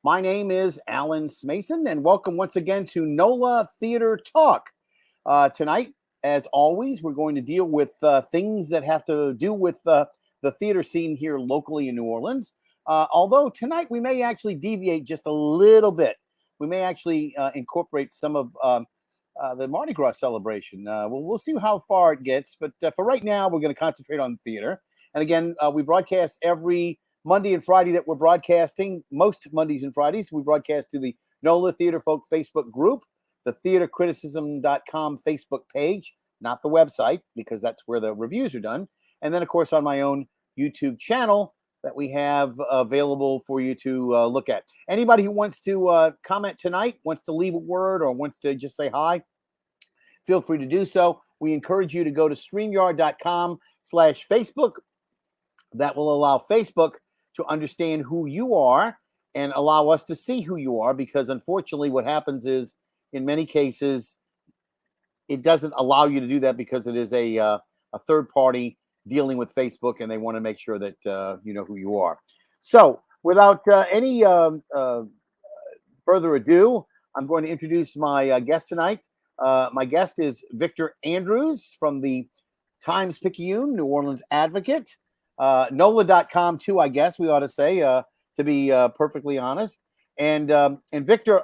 My name is Alan Smason, and welcome once again to NOLA Theater Talk. Tonight, as always, we're going to deal with things that have to do with the theater scene here locally in New Orleans. Although tonight we may actually deviate just a little bit. We may actually incorporate some of the Mardi Gras celebration. We'll see how far it gets, but for right now, we're going to concentrate on theater. And again, we broadcast every Monday and Friday that we're broadcasting. Most Mondays and Fridays, we broadcast to the NOLA Theater Folk Facebook group, the theatercriticism.com Facebook page, not the website, because that's where the reviews are done. And then, of course, on my own YouTube channel that we have available for you to look at. Anybody who wants to comment tonight, wants to leave a word, or wants to just say hi, feel free to do so. We encourage you to go to streamyard.com/Facebook. That will allow Facebook to understand who you are and allow us to see who you are, because unfortunately what happens is in many cases it doesn't allow you to do that because it is a third party dealing with Facebook, and they want to make sure that you know who you are. So without any further ado, I'm going to introduce my guest tonight. My guest is Victor Andrews from the Times-Picayune, New Orleans Advocate. NOLA.com too, I guess we ought to say, to be perfectly honest. And Victor,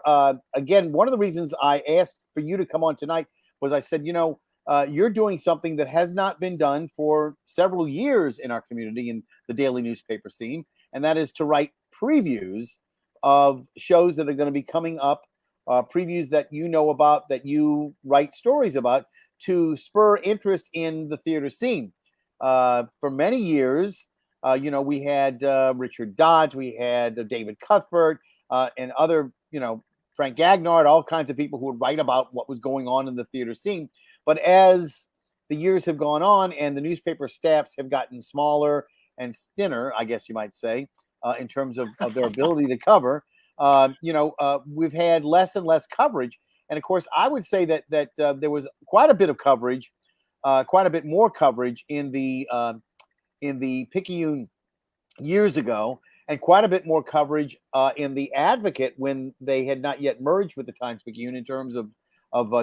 again, one of the reasons I asked for you to come on tonight was I said, you're doing something that has not been done for several years in our community in the daily newspaper scene, and that is to write previews of shows that are going to be coming up, previews that you know about, that you write stories about, to spur interest in the theater scene. For many years, we had Richard Dodge, we had David Cuthbert, and other, Frank Gagnard, all kinds of people who would write about what was going on in the theater scene. But as the years have gone on and the newspaper staffs have gotten smaller and thinner, I guess you might say, in terms of their ability to cover, we've had less and less coverage. And of course, I would say that there was quite a bit of coverage, quite a bit more coverage in the Picayune years ago, and quite a bit more coverage in the Advocate when they had not yet merged with the Times-Picayune in terms of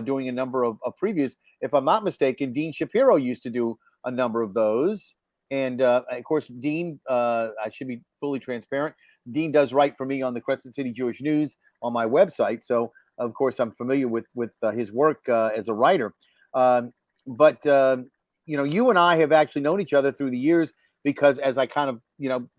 doing a number of previews. If I'm not mistaken, Dean Shapiro used to do a number of those. And of course, Dean, I should be fully transparent, Dean does write for me on the Crescent City Jewish News on my website. So, of course, I'm familiar with his work as a writer. But you and I have actually known each other through the years because, as I kind of,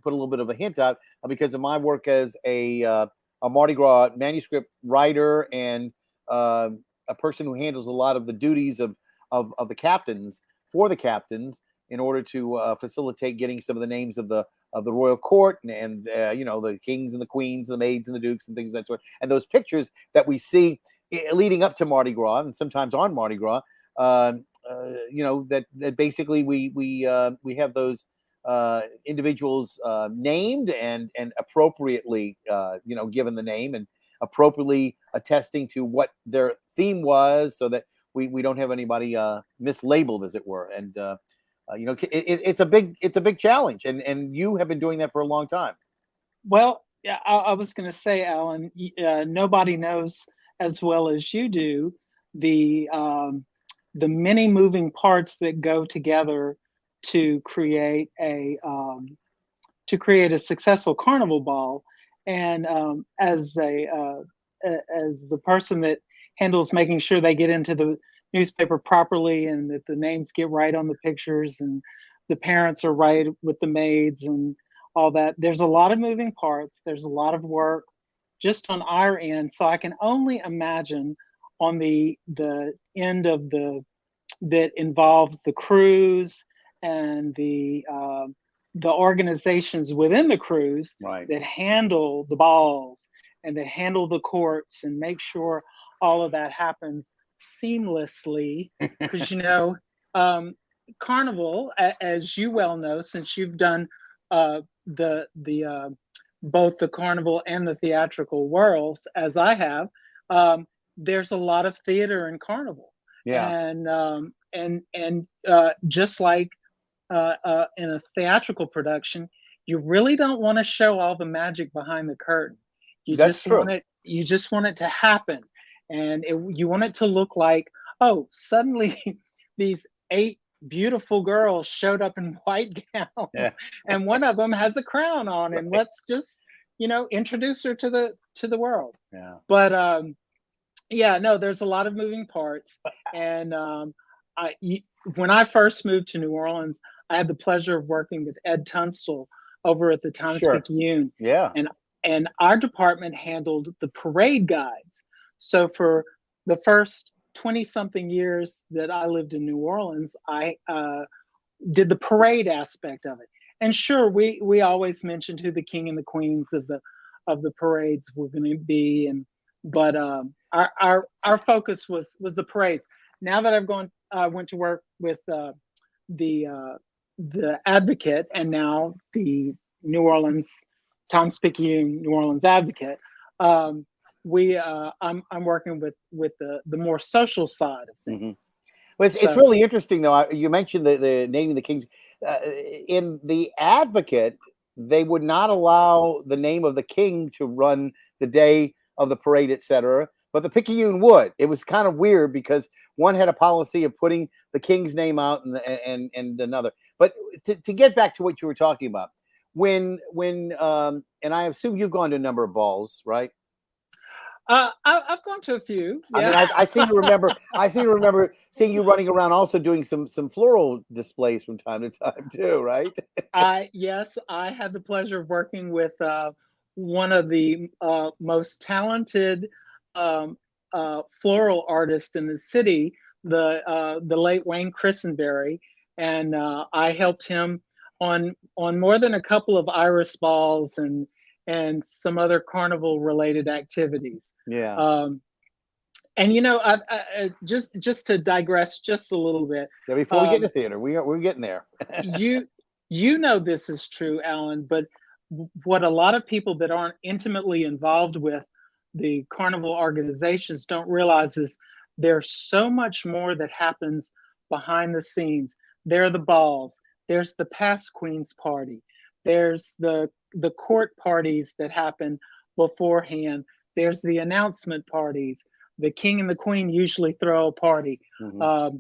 put a little bit of a hint out, because of my work as a Mardi Gras manuscript writer and a person who handles a lot of the duties of the captains, for the captains, in order to facilitate getting some of the names of the royal court and the kings and the queens and the maids and the dukes and things of that sort. And those pictures that we see leading up to Mardi Gras and sometimes on Mardi Gras, that basically we have those individuals named and appropriately given the name and appropriately attesting to what their theme was, so that we don't have anybody mislabeled, as it were. And it's a big challenge, and you have been doing that for a long time. Well, yeah, I was going to say, Alan, nobody knows as well as you do the many moving parts that go together to create a successful carnival ball. And as the person that handles making sure they get into the newspaper properly and that the names get right on the pictures and the parents are right with the maids and all that, there's a lot of moving parts. There's a lot of work just on our end. So I can only imagine on the end of that involves the crews and the organizations within the crews, right, that handle the balls and that handle the courts and make sure all of that happens seamlessly. Because Carnival, as you well know, since you've done the both the carnival and the theatrical worlds, as I have, there's a lot of theater in Carnival. Yeah. And just like in a theatrical production, you really don't want to show all the magic behind the curtain. That's true. You just want it to happen, and you want it to look like, oh, suddenly these 8 beautiful girls showed up in white Yeah. gowns, and one of them has a crown on, and Right. let's just introduce her to the world. Yeah. But yeah, no, there's a lot of moving parts, and when I first moved to New Orleans, I had the pleasure of working with Ed Tunstall over at the Sure. Times-Picayune, Yeah. and our department handled the parade guides. So for the first 20 something years that I lived in New Orleans, I did the parade aspect of it. And sure, we always mentioned who the king and the queens of the parades were going to be, and but our focus was the parades. Now that I've went to work with the Advocate, and now the New Orleans Times-Picayune New Orleans Advocate. I'm working with the more social side of things. Mm-hmm. Well, it's really interesting, though. You mentioned the naming the kings. In the Advocate, they would not allow the name of the king to run the day of the parade, etc. But the Picayune would. It was kind of weird because one had a policy of putting the king's name out and another. But to get back to what you were talking about, when and I assume you've gone to a number of balls, right? I've gone to a few. I mean, Yeah. I seem to remember. I seem to remember seeing you running around, also doing some floral displays from time to time too, right? Yes, I had the pleasure of working with one of the most talented floral artists in the city, the late Wayne Christenberry, and I helped him on more than a couple of iris balls and some other carnival related activities. Yeah. And just to digress just a little bit. Yeah. Before we get to theater, we're getting there. you know this is true, Alan, but what a lot of people that aren't intimately involved with the carnival organizations don't realize is there's so much more that happens behind the scenes. There are the balls. There's the past queen's party. There's the court parties that happen beforehand. There's the announcement parties. The king and the queen usually throw a party. Mm-hmm.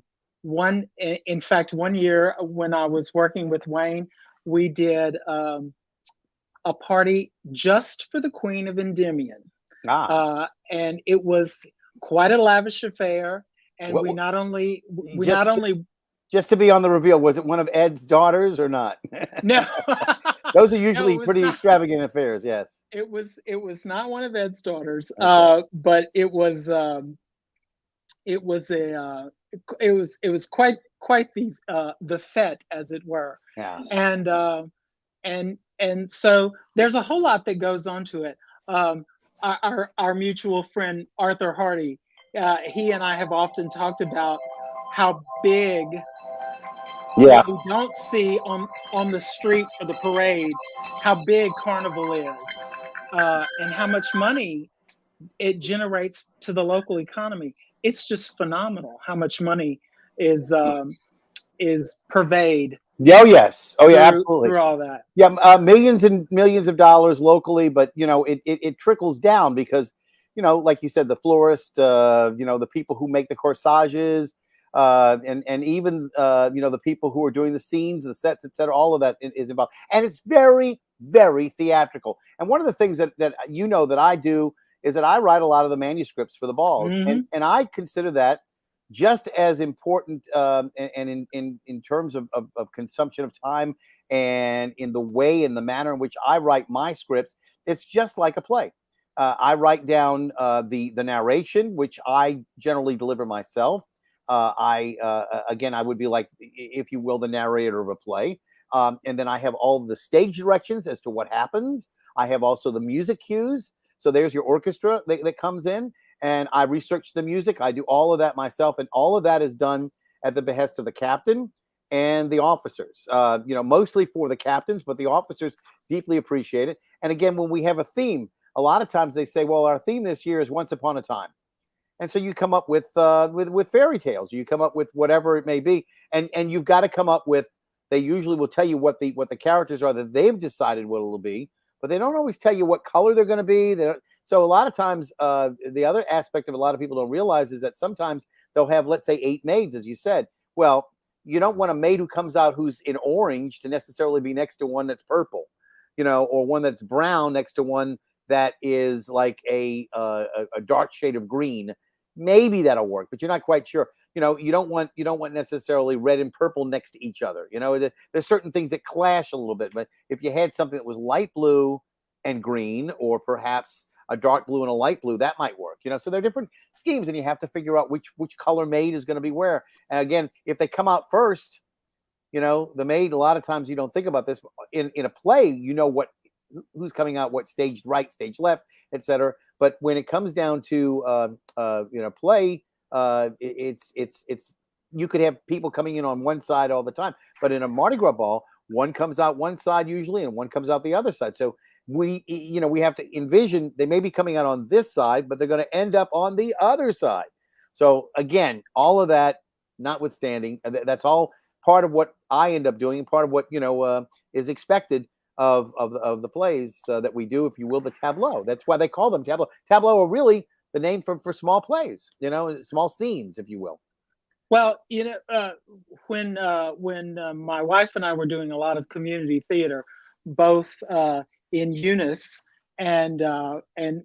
In fact, one year when I was working with Wayne, we did a party just for the Queen of Endymion. And it was quite a lavish affair. And just to be on the reveal, was it one of Ed's daughters or not? No. Those are usually pretty extravagant affairs. Yes. It was not one of Ed's daughters, okay. But it was quite the fete, as it were. Yeah. And so there's a whole lot that goes on to it. Our mutual friend Arthur Hardy, he and I have often talked about how big. Yeah. What we don't see on the street for the parades, how big Carnival is, and how much money it generates to the local economy. It's just phenomenal how much money is purveyed. Oh yes. Oh yeah, absolutely. Through all that. Yeah, millions and millions of dollars locally, but it trickles down because like you said, the florist, the people who make the corsages. And even the people who are doing the scenes, the sets, etc. All of that is involved, and it's very, very theatrical. And one of the things that that I do is that I write a lot of the manuscripts for the balls, mm-hmm. and I consider that just as important, and in terms of consumption of time and in the way and the manner in which I write my scripts. It's just like a play. I write down the narration, which I generally deliver myself. Again, I would be like, if you will, the narrator of a play. And then I have all the stage directions as to what happens. I have also the music cues. So there's your orchestra that comes in, and I research the music. I do all of that myself, and all of that is done at the behest of the captain and the officers. Mostly for the captains, but the officers deeply appreciate it. And again, when we have a theme, a lot of times they say, well, our theme this year is Once Upon a Time. And so you come up with fairy tales. You come up with whatever it may be, and you've got to come up with. They usually will tell you what the characters are that they've decided what it'll be, but they don't always tell you what color they're going to be. So a lot of times, the other aspect of a lot of people don't realize is that sometimes they'll have, let's say, 8 maids, as you said. Well, you don't want a maid who comes out who's in orange to necessarily be next to one that's purple, or one that's brown next to one that is like a dark shade of green. Maybe that'll work, but you're not quite sure. You don't want necessarily red and purple next to each other. There's certain things that clash a little bit. But if you had something that was light blue and green, or perhaps a dark blue and a light blue, that might work. So there are different schemes, and you have to figure out which color maid is going to be where. And again, if they come out first, the maid, a lot of times you don't think about this in a play. Who's coming out, what stage right, stage left, etc. But when it comes down to play, it's you could have people coming in on one side all the time, but in a Mardi Gras ball, one comes out one side usually, and one comes out the other side. So we have to envision they may be coming out on this side, but they're going to end up on the other side. So again, all of that notwithstanding, that's all part of what I end up doing, and part of what is expected of the plays that we do, if you will, the tableau. That's why they call them tableau. Tableau are really the name for small plays, small scenes, if you will. Well, when my wife and I were doing a lot of community theater, both in Eunice and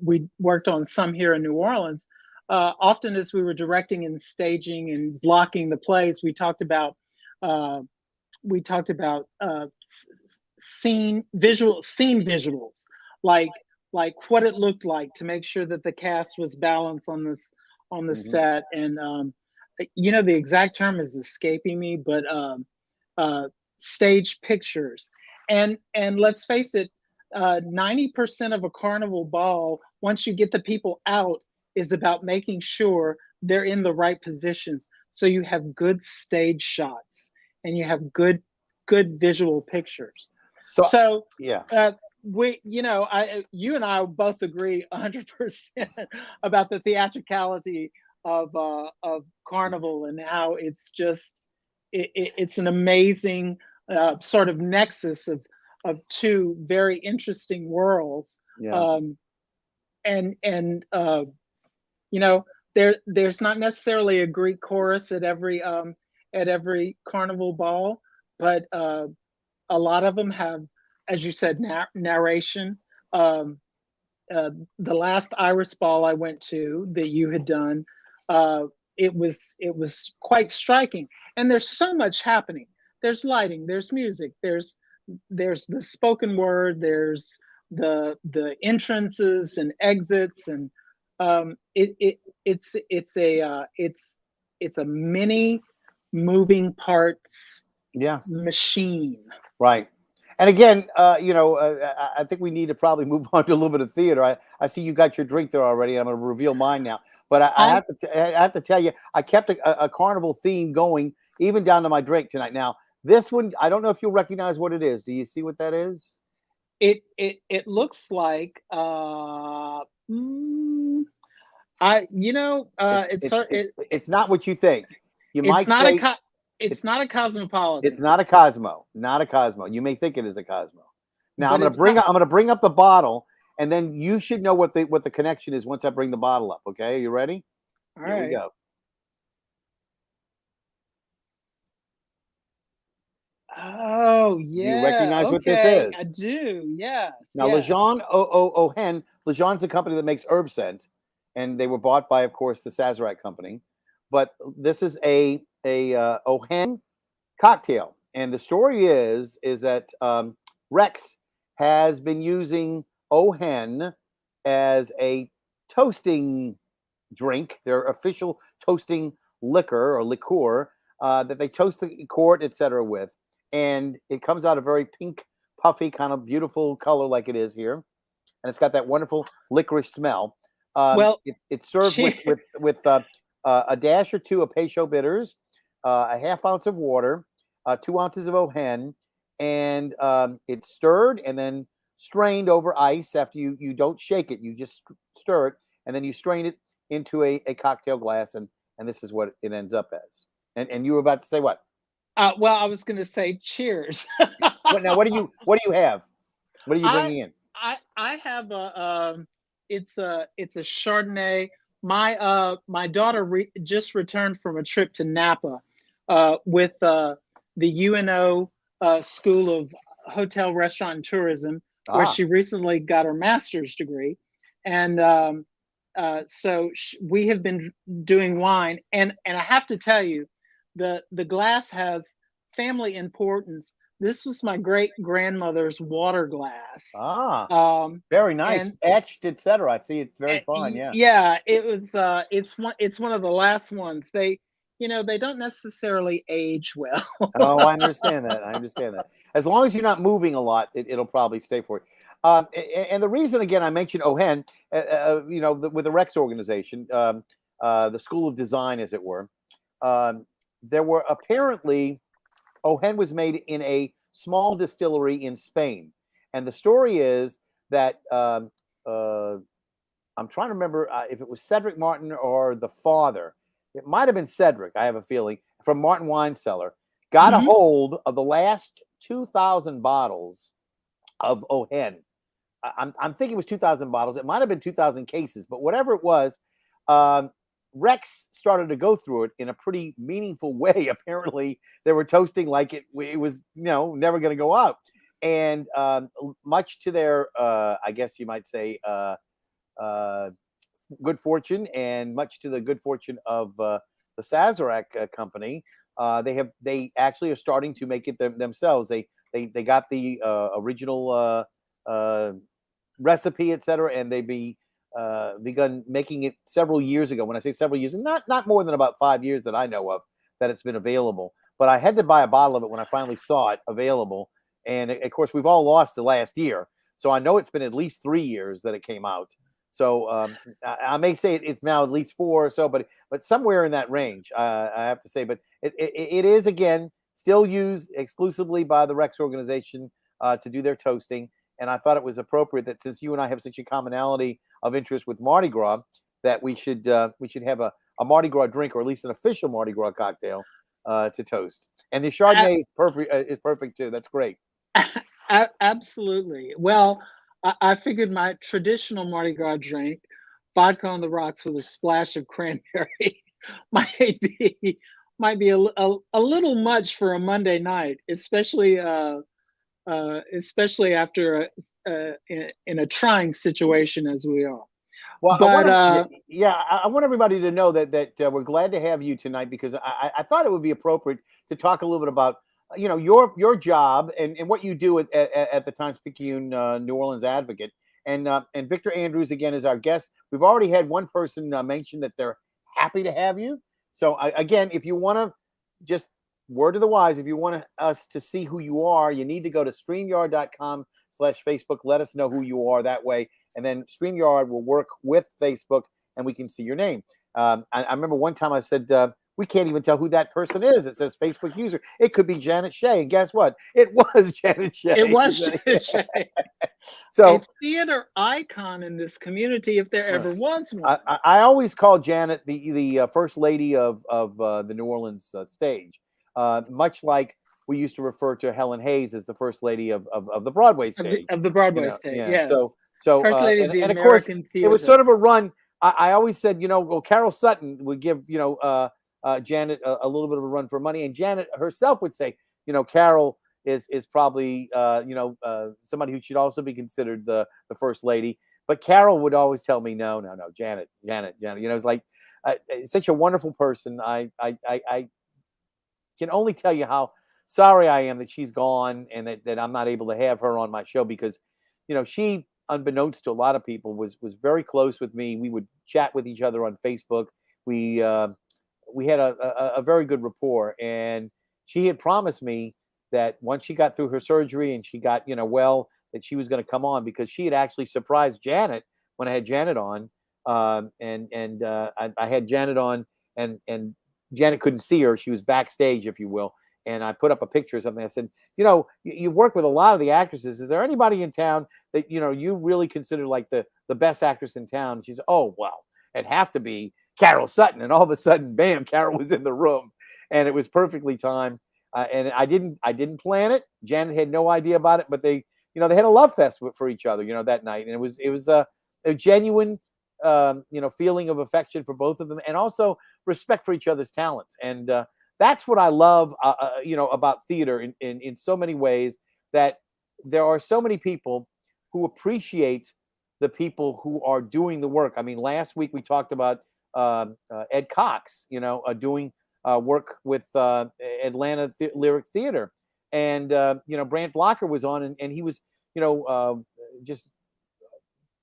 we worked on some here in New Orleans. Often, as we were directing and staging and blocking the plays, we talked about scene visuals, like what it looked like, to make sure that the cast was balanced on the Mm-hmm. set. And the exact term is escaping me, but stage pictures. And let's face it, 90% of a carnival ball, once you get the people out, is about making sure they're in the right positions, so you have good stage shots and you have good visual pictures. So yeah, you and I both agree 100% about the theatricality of Carnival, and how it's just it's an amazing sort of nexus of two very interesting worlds. Yeah. There's not necessarily a Greek chorus at every Carnival ball, but a lot of them have, as you said, narration. The last Iris ball I went to that you had done, it was quite striking. And there's so much happening. There's lighting, there's music, there's the spoken word, there's the entrances and exits, and it's a mini moving parts machine. Right. And again, I think we need to probably move on to a little bit of theater. I see you got your drink there already. I'm going to reveal mine now. But I have to tell you, I kept a carnival theme going even down to my drink tonight. Now, this one, I don't know if you'll recognize what it is. Do you see what that is? It looks like it's not what you think. You might say it's not a Cosmopolitan. It's not a Cosmo. Not a Cosmo. You may think it is a Cosmo. Now I'm going to bring up the bottle, and then you should know what the connection is once I bring the bottle up. Okay, are you ready? All right. Here we go. Oh yeah. You recognize what this is? I do. Yes. Now Lejeune Ohen. Legion's a company that makes herb scent, and they were bought by, of course, the Sazerac company. But this is a Ohen cocktail, and the story is that Rex has been using Ohen as a toasting drink, their official toasting liquor or liqueur that they toast the court, etc. with, and it comes out a very pink, puffy, kind of beautiful color like it is here, and it's got that wonderful licorice smell. It's served with a dash or two of Peychaud bitters, a half ounce of water, 2 ounces of Ohen, and it's stirred and then strained over ice. After you don't shake it, you just stir it, and then you strain it into a cocktail glass, and this is what it ends up as. And you were about to say what? Well, I was going to say cheers. Now, what do you have? What are you bringing in? I have it's a Chardonnay. My daughter just returned from a trip to Napa with the UNO School of Hotel, Restaurant, and Tourism, where she recently got her master's degree, and so we have been doing wine, and I have to tell you, the glass has family importance. This was my great grandmother's water glass. Very nice, etched, etc. I see it's very fine. Yeah. Yeah, it was. It's one of the last ones. They don't necessarily age well. Oh, I understand that. I understand that. As long as you're not moving a lot, it'll probably stay for you. And the reason, again, I mentioned OHEN, with the Rex organization, the School of Design, as it were, there were apparently, OHEN was made in a small distillery in Spain. And the story is that I'm trying to remember if it was Cedric Martin or the father. It might have been Cedric, I have a feeling, from Martin Wine Cellar, got a hold of the last 2,000 bottles of OHEN. I'm thinking it was 2,000 bottles. It might have been 2,000 cases, but whatever it was, Rex started to go through it in a pretty meaningful way. Apparently, they were toasting like it was, never going to go out. And much to their, I guess you might say, good fortune, and much to the good fortune of the Sazerac company, they actually are starting to make it themselves. They got the original recipe, etc., and they begun making it several years ago. When I say several years, not more than about 5 years that I know of that it's been available. But I had to buy a bottle of it when I finally saw it available. And of course, we've all lost the last year, so I know it's been at least 3 years that it came out. So I may say it's now at least 4 or so, but somewhere in that range, I have to say. But it is, again, still used exclusively by the Rex organization to do their toasting. And I thought it was appropriate that, since you and I have such a commonality of interest with Mardi Gras, that we should have a Mardi Gras drink, or at least an official Mardi Gras cocktail to toast. And the Chardonnay is perfect too. That's great. Absolutely. Well, I figured my traditional Mardi Gras drink, vodka on the rocks with a splash of cranberry, might be a little much for a Monday night, especially after in a trying situation as we are. Well, but I want everybody to know that we're glad to have you tonight, because I thought it would be appropriate to talk a little bit about your job and what you do at the Times-Picayune New Orleans Advocate, and Victor Andrews again is our guest. We've already had one person mention that they're happy to have you. So again, if you want to, just word to the wise, if you want us to see who you are, you need to go to StreamYard.com/Facebook. Let us know who you are that way, and then StreamYard will work with Facebook, and we can see your name. I remember one time I said, we can't even tell who that person is. It says Facebook user. It could be Janet Shea. And guess what? It was Janet Shea. It was Janet Shea. So, a theater icon in this community, if there ever was one. I always call Janet the first lady of the New Orleans stage, much like we used to refer to Helen Hayes as the first lady of the Broadway stage. Of the Broadway stage, yeah. Yes. So first lady of the and of American course, theater. It was sort of a run. I always said, well, Carol Sutton would give, Janet a little bit of a run for money, and Janet herself would say, Carol is probably somebody who should also be considered the first lady. But Carol would always tell me, no, Janet. It's like such a wonderful person. I can only tell you how sorry I am that she's gone, and that I'm not able to have her on my show, because she, unbeknownst to a lot of people, was very close with me. We would chat with each other on Facebook. We had a very good rapport, and she had promised me that once she got through her surgery and she got well, that she was going to come on, because she had actually surprised Janet when I had Janet on, and I had Janet on, and Janet couldn't see her. She was backstage, if you will. And I put up a picture or something. I said, you work with a lot of the actresses. Is there anybody in town that, you really consider like the best actress in town? And she said, oh, well, it'd have to be Carol Sutton. And all of a sudden, bam, Carol was in the room, and it was perfectly timed. And I didn't plan it. Janet had no idea about it, but they had a love fest for each other, that night. And it was a genuine, feeling of affection for both of them, and also respect for each other's talents. And that's what I love, about theater in so many ways, that there are so many people who appreciate the people who are doing the work. I mean, last week we talked about Ed Cox, doing work with Atlanta Lyric Theater. And, Brant Blocker was on, and he was, just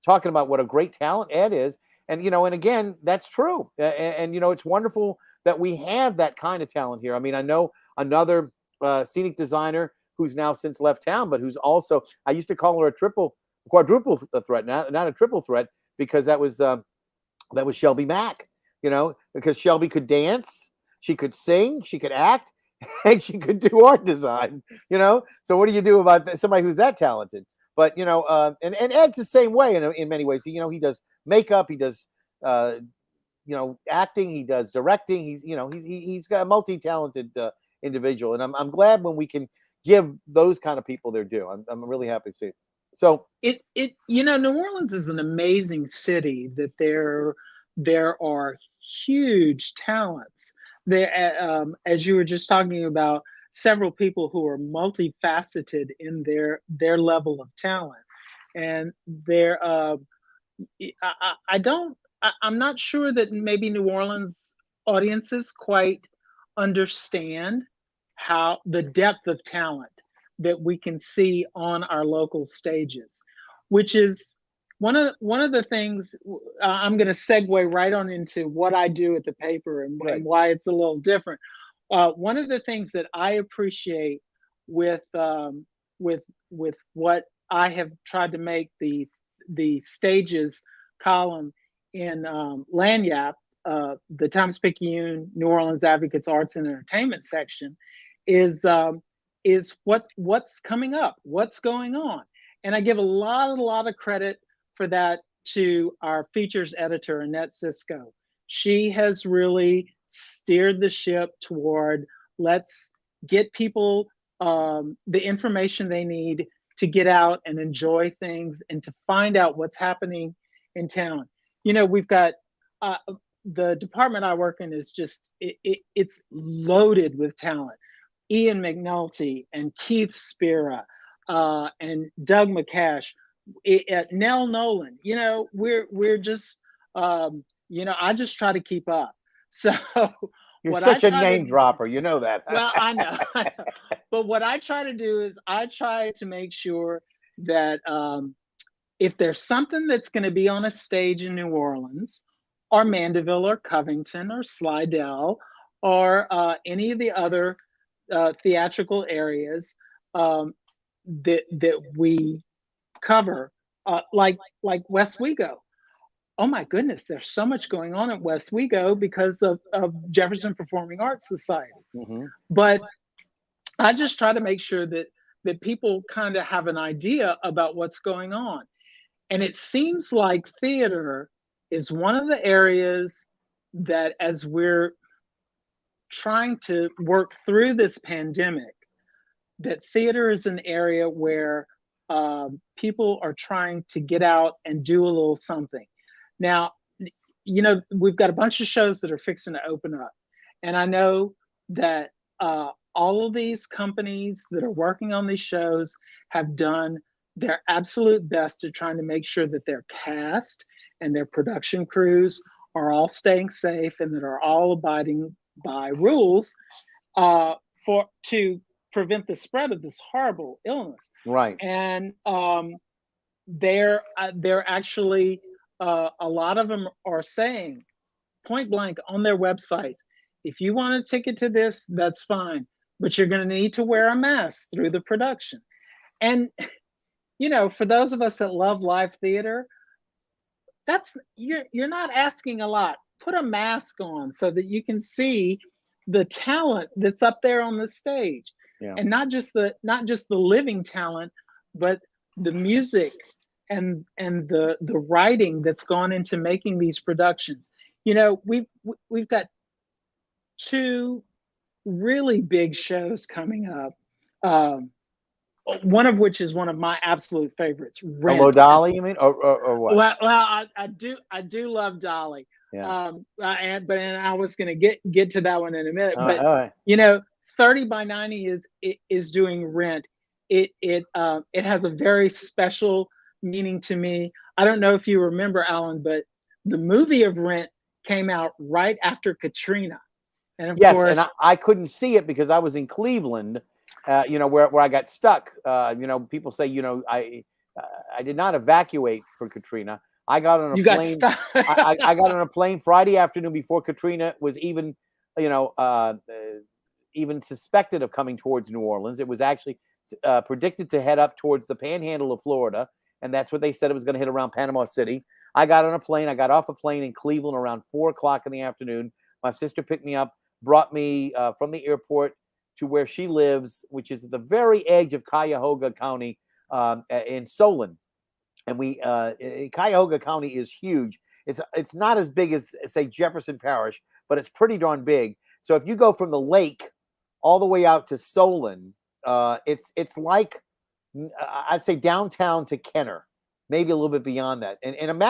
talking about what a great talent Ed is. And, and again, that's true. And it's wonderful that we have that kind of talent here. I mean, I know another scenic designer who's now since left town, but who's also, I used to call her a quadruple threat, not a triple threat, because that was Shelby Mack, because Shelby could dance, she could sing, she could act, and she could do art design, So what do you do about somebody who's that talented? But, and Ed's the same way in many ways. He does makeup, he does, acting, he does directing. He's got a multi-talented individual. And I'm glad when we can give those kind of people their due. I'm really happy to see it. So New Orleans is an amazing city, that there are huge talents there. As you were just talking about, several people who are multifaceted in their level of talent, and I'm not sure that maybe New Orleans audiences quite understand how the depth of talent that we can see on our local stages, which is one of the things. I'm going to segue right on into what I do at the paper and why it's a little different. One of the things that I appreciate with what I have tried to make the stages column in Lanyap, the Times-Picayune New Orleans Advocates Arts and Entertainment section, is what's coming up, what's going on. And I give a lot of credit for that to our features editor, Annette Cisco. She has really steered the ship toward, let's get people the information they need to get out and enjoy things and to find out what's happening in town. We've got the department I work in is just, it's loaded with talent. Ian McNulty and Keith Spira and Doug McCash, Nell Nolan. We're just, I just try to keep up. So you're such a name dropper, you know that. Well, I know. But what I try to do is I try to make sure that if there's something that's going to be on a stage in New Orleans or Mandeville or Covington or Slidell or any of the other theatrical areas that we cover, like West Wego. Oh my goodness, there's so much going on at West Wego because of Jefferson Performing Arts Society. Mm-hmm. But I just try to make sure that people kind of have an idea about what's going on. And it seems like theater is one of the areas that, as we're trying to work through this pandemic, that theater is an area where people are trying to get out and do a little something. Now, we've got a bunch of shows that are fixing to open up. And I know that all of these companies that are working on these shows have done their absolute best to trying to make sure that their cast and their production crews are all staying safe and that are all abiding by rules to prevent the spread of this horrible illness. Right. And they're actually, a lot of them are saying point blank on their websites, if you want a ticket to this, that's fine, but you're going to need to wear a mask through the production. And for those of us that love live theater, you're not asking a lot. Put a mask on so that you can see the talent that's up there on the stage. Yeah. And not just the living talent, but the music and the writing that's gone into making these productions. We've got two really big shows coming up. one of which is one of my absolute favorites, Hello, Rent. Dolly, you mean, or what? I do love Dolly. Yeah. And I was going to get to that one in a minute, All but right. 30 by 90 is doing Rent. It has a very special meaning to me. I don't know if you remember, Alan, but the movie of Rent came out right after Katrina, and of Yes, and course, I couldn't see it because I was in Cleveland, where I got stuck. People say, I did not evacuate for Katrina. I got on a you got plane. stuck. I got on a plane Friday afternoon before Katrina was even, even suspected of coming towards New Orleans. It was actually predicted to head up towards the Panhandle of Florida, and that's what they said it was going to hit around Panama City. I got on a plane. I got off a plane in Cleveland around 4 o'clock in the afternoon. My sister picked me up, brought me from the airport to where she lives, which is at the very edge of Cuyahoga County in Solon. And Cuyahoga County is huge. It's not as big as, say, Jefferson Parish, but it's pretty darn big. So if you go from the lake all the way out to Solon, it's like, I'd say, downtown to Kenner, maybe a little bit beyond that. And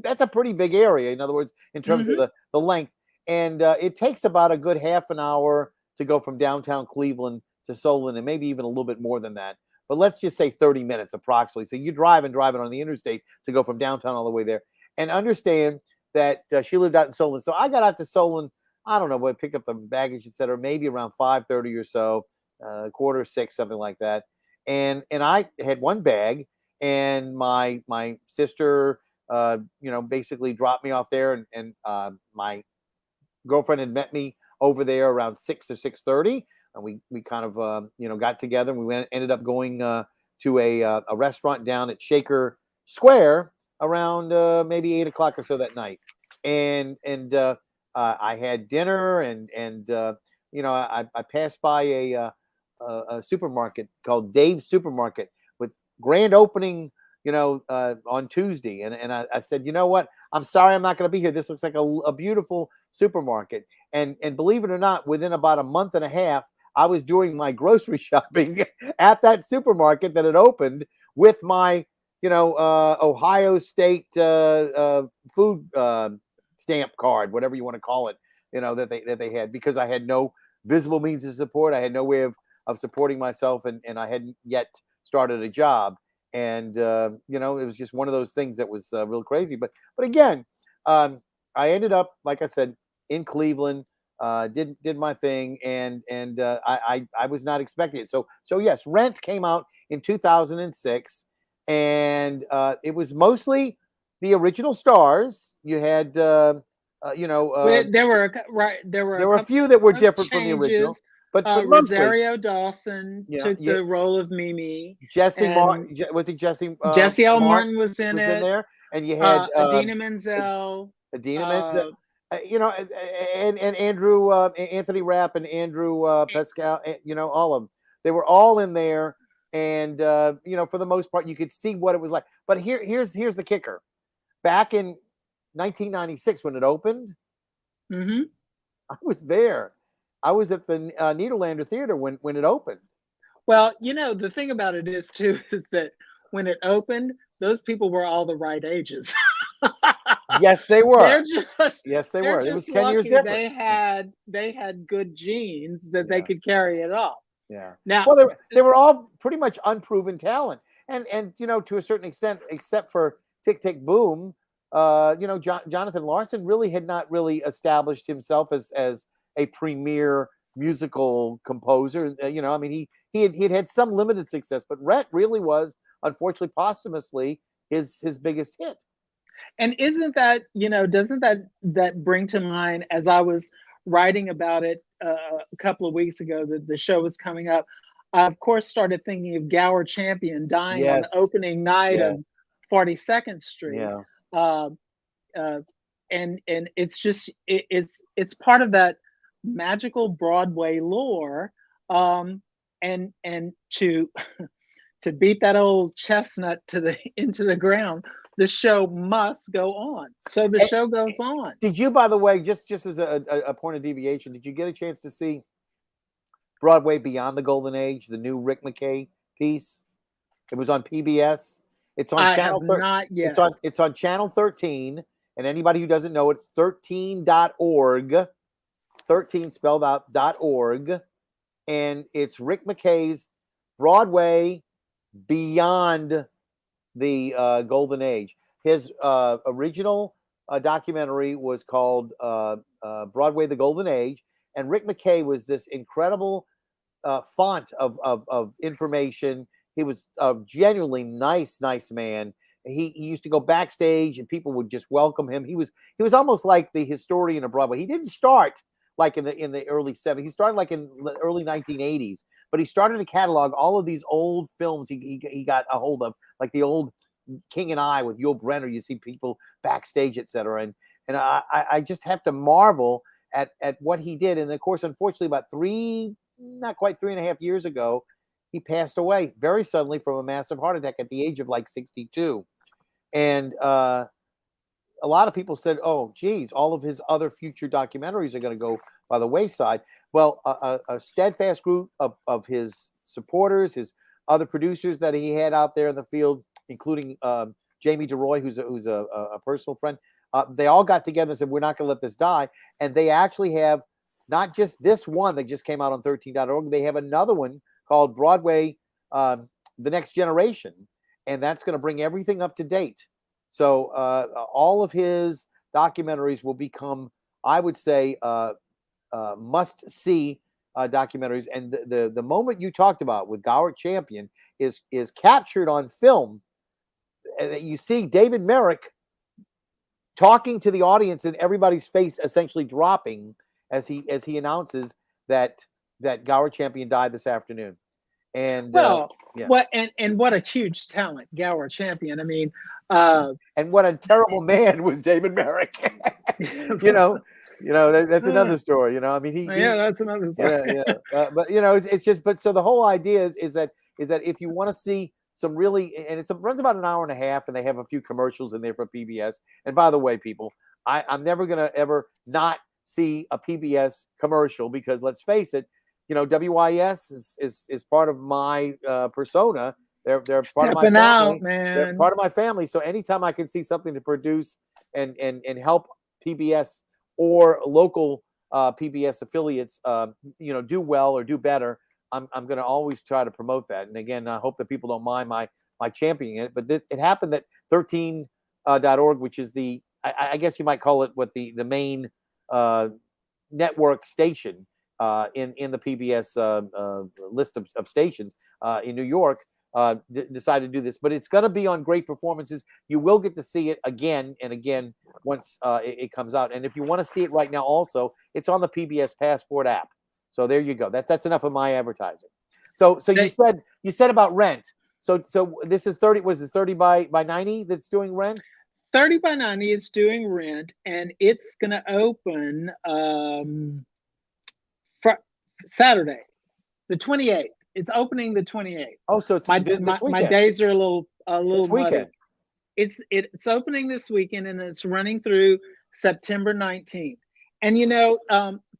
that's a pretty big area. In other words, in terms of the length. And it takes about a good half an hour to go from downtown Cleveland to Solon, and maybe even a little bit more than that. But let's just say 30 minutes approximately. So you driving on the interstate to go from downtown all the way there. And understand that she lived out in Solon. So I got out to Solon, I don't know, I picked up the baggage, etc., maybe around 5:30 or so, 5:45, something like that. And I had one bag, and my sister, basically dropped me off there, and my girlfriend had met me over there around 6 or 6:30, and we kind of got together, and ended up going to a restaurant down at Shaker Square around maybe 8 o'clock or so that night, and I had dinner, and I passed by a supermarket called Dave's Supermarket with grand opening, on Tuesday, and I said, you know what? I'm sorry, I'm not going to be here. This looks like a beautiful supermarket. And believe it or not, within about a month and a half, I was doing my grocery shopping at that supermarket that had opened with my, Ohio State food stamp card, whatever you want to call it, that they had, because I had no visible means of support. I had no way of supporting myself, and I hadn't yet started a job. And it was just one of those things that was real crazy. But again, I ended up, like I said, in Cleveland, did my thing, and I was not expecting it. So yes, Rent came out in 2006, and it was mostly the original stars. You had there were a few that were of different from the original, changes. but mostly. Rosario Dawson took Yeah. the role of Mimi. Jesse and Martin, was it Jesse? Jesse L. Martin was in was it. in there, and you had Idina Menzel. Idina Menzel, and Andrew Anthony Rapp and Andrew Pascal, all of them. They were all in there, and for the most part, you could see what it was like. But here's the kicker: back in 1996 when it opened, I was there. I was at the Nederlander Theater when it opened. Well, the thing about it is too is that when it opened, those people were all the right ages. Yes, they were. Yes, they were. It was 10 years different. They had good genes that they could carry it off. Yeah. Now, well, they were all pretty much unproven talent, and to a certain extent, except for Tick Tick Boom, Jonathan Larson really had not really established himself as a premier musical composer. He had some limited success, but Rent really was, unfortunately, posthumously his biggest hit. And isn't that, doesn't that bring to mind, as I was writing about it a couple of weeks ago, that the show was coming up, I of course started thinking of Gower Champion dying on the opening night of 42nd Street. Yeah. And it's just it's part of that magical Broadway lore, and to beat that old chestnut into the ground, the show must go on. So the show goes on. Did you, by the way, just as a point of deviation, did you get a chance to see Broadway Beyond the Golden Age, the new Rick McKay piece? It was on PBS. It's on I channel have not yet. It's on channel 13, and anybody who doesn't know, it's 13.org. 13 spelled out .org, and it's Rick McKay's Broadway Beyond the Golden Age. His original documentary was called Broadway: The Golden Age, and Rick McKay was this incredible font of information. He was a genuinely nice man. He used to go backstage, and people would just welcome him. He was almost like the historian of Broadway. He didn't start like in the early 70s. He started like in the early 1980s, but he started to catalog all of these old films he got a hold of, like the old King and I with Yul Brynner. You see people backstage, etc. And I just have to marvel at what he did. And of course, unfortunately, about not quite 3.5 years ago, he passed away very suddenly from a massive heart attack at the age of like 62. And a lot of people said, oh, geez, all of his other future documentaries are going to go by the wayside. Well, a steadfast group of his supporters, his other producers that he had out there in the field, including Jamie DeRoy, who's a personal friend, they all got together and said, we're not going to let this die. And they actually have not just this one that just came out on 13.org, they have another one called Broadway, The Next Generation. And that's going to bring everything up to date. So all of his documentaries will become, I would say, must-see documentaries. And the moment you talked about with Gowart Champion is captured on film. You see David Merrick talking to the audience, and everybody's face essentially dropping as he announces that Gowart Champion died this afternoon. And yeah. What a huge talent, Gowart Champion. I mean, and what a terrible man was David Merrick. That's another story. I mean, that's another story. But it's just. But so the whole idea is that if you want to see some really, and it runs about an hour and a half, and they have a few commercials in there for PBS. And by the way, people, I'm never gonna ever not see a PBS commercial, because let's face it, WIS is part of my persona. They're part of my family. Out, man. They're part of my family. So anytime I can see something to produce and help PBS or local PBS affiliates, do well or do better, I'm going to always try to promote that. And again, I hope that people don't mind my championing it. But it happened that 13.org, which is I guess you might call it the main network station in the PBS list of stations in New York, decided to do this. But it's going to be on Great Performances. You will get to see it again and again once it comes out. And if you want to see it right now, also, it's on the PBS Passport app. So there you go. That's enough of my advertising. So you said about Rent. So this is 30. Was it 30 by 90 that's doing Rent? 30 by 90 is doing Rent, and it's going to open Saturday, the 28th. It's opening the 28th. Oh, so it's this weekend. My days are a little muddy. It's opening this weekend, and it's running through September 19th. And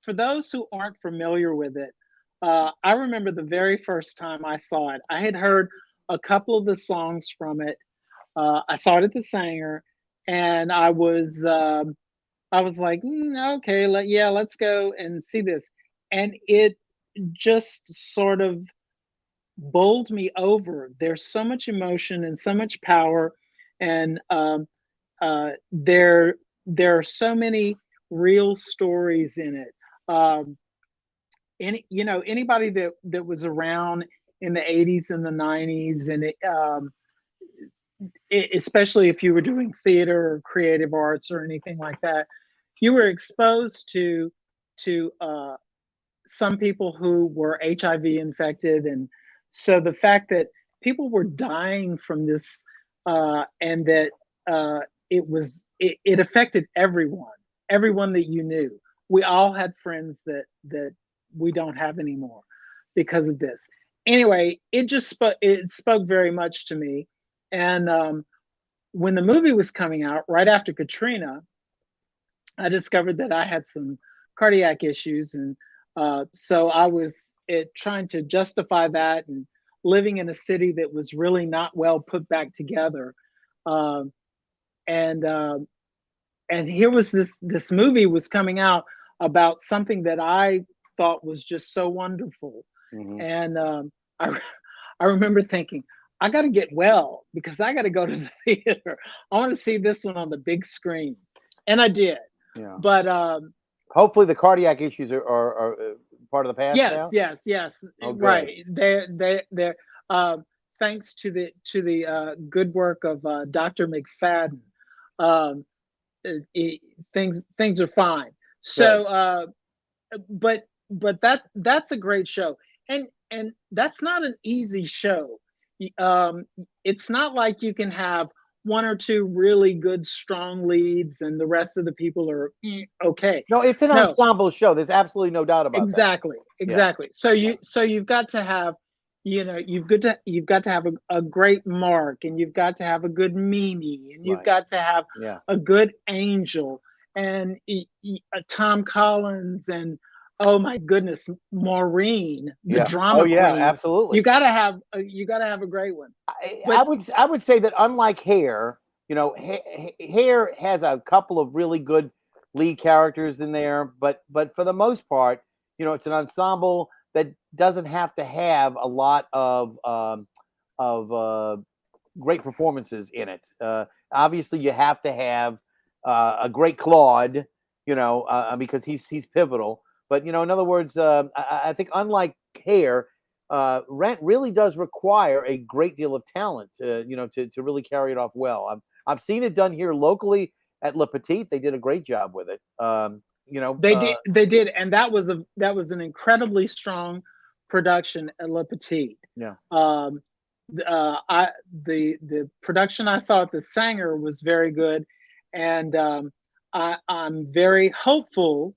for those who aren't familiar with it, I remember the very first time I saw it. I had heard a couple of the songs from it. I saw it at the Sanger, and I was like, okay, let's go and see this. And it just sort of bowled me over. There's so much emotion and so much power, and there are so many real stories in it. Anybody that was around in the 80s and the 90s, and especially if you were doing theater or creative arts or anything like that, you were exposed to some people who were HIV infected. And so the fact that people were dying from this, and that it affected everyone that you knew. We all had friends that we don't have anymore because of this. Anyway, it spoke very much to me. And when the movie was coming out right after Katrina, I discovered that I had some cardiac issues, and so I was trying to justify that, and living in a city that was really not well put back together. Um, and and here was this movie was coming out about something that I thought was just so wonderful. Mhm. And I I remember thinking, I got to get well because I got to go to the theater. I want to see this one on the big screen, and I did. Yeah. But Hopefully, the cardiac issues are part of the past yes, now. yes, Oh, good. right. They're thanks to the good work of Dr. McFadden, um, things are fine. Good. So, but that's a great show, and that's not an easy show. It's not like you can have one or two really good strong leads and the rest of the people are okay. No, it's an No, ensemble show. There's absolutely no doubt about that. exactly, Yeah. exactly. So you've got to have, you've got to have a great Mark, and you've got to have a good Mimi, and you've Right. got to have Yeah. a good Angel, and Tom Collins, and oh my goodness, Maureen, the Yeah. Oh, drama yeah. queen. Absolutely. You got to have a great one. I But would say that unlike Hair, Hair has a couple of really good lead characters in there, but for the most part, it's an ensemble that doesn't have to have a lot of great performances in it. Obviously, you have to have a great Claude, because he's pivotal. But in other words, I think unlike Hair, Rent really does require a great deal of talent, to really carry it off well. I've seen it done here locally at Le Petit. They did a great job with it. they did, and that was an incredibly strong production at Le Petit. Yeah. Um, I the production I saw at the Sanger was very good, and I'm very hopeful